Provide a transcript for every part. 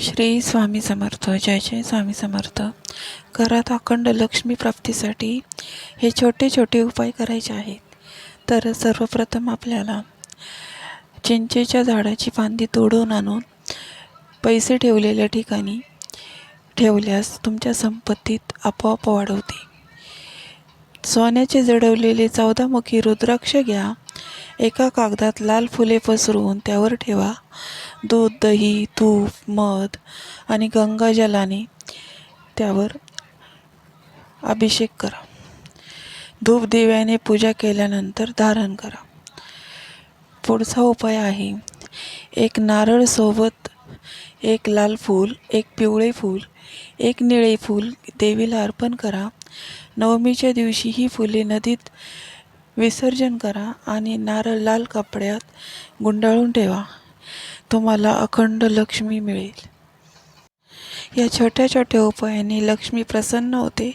श्री स्वामी समर्थ. जय जय स्वामी समर्थ. घरात अखंड लक्ष्मी प्राप्तीसाठी हे छोटे छोटे उपाय करायचे आहेत. तर सर्वप्रथम आपल्याला चिंचेच्या झाडाची फांदी तोडून आणून पैसे ठेवलेल्या ठिकाणी ठेवल्यास तुमच्या संपत्तीत आपोआप वाढ होते. सोन्याचे जडवलेले 14 मुखी रुद्राक्ष घ्या. एका कागदात लाल फुले पसरवून त्यावर ठेवा. दूध, दही, तूप, मध आणि गंगाजलाने त्यावर अभिषेक करा. धूप दिव्याने पूजा केल्यानंतर धारण करा. पुढचा उपाय आहे, एक नारळ सोबत एक लाल फूल, एक पिवळे फूल, एक निळे फूल देवीला अर्पण करा. नवमीच्या दिवशी ही फुले नदीत विसर्जन करा आणि नारळ लाल कपड्यात गुंडाळून ठेवा. तुम्हाला अखंड लक्ष्मी मिळेल. या छोट्या छोट्या उपायाने लक्ष्मी प्रसन्न होते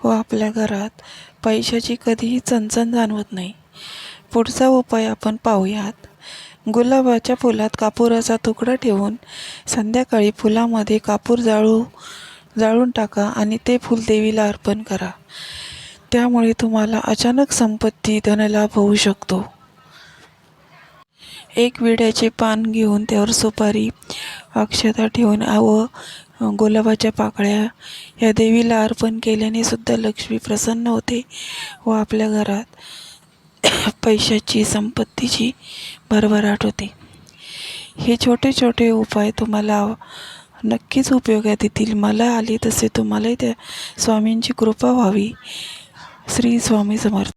व आपल्या घरात पैशाची कधीही चणचण जाणवत नाही. पुढचा उपाय आपण पाहूयात. गुलाबाच्या फुलात कापुराचा तुकडा ठेवून संध्याकाळी फुलामध्ये कापूर जाळून टाका आणि ते फूल देवीला अर्पण करा. त्यामुळे तुम्हाला अचानक संपत्ती धनलाभ होऊ शकतो. एक विड्याचे पान घेऊन त्यावर सुपारी, अक्षता ठेवून व गुलाबाच्या पाकळ्या या देवीला अर्पण केल्याने सुद्धा लक्ष्मी प्रसन्न होते व आपल्या घरात पैशाची, संपत्तीची भरभराट होते. हे छोटे छोटे उपाय तुम्हाला नक्कीच उपयोगात येतील. मला आले तसे तुम्हालाही त्या स्वामींची कृपा व्हावी. श्री स्वामी समर्थ.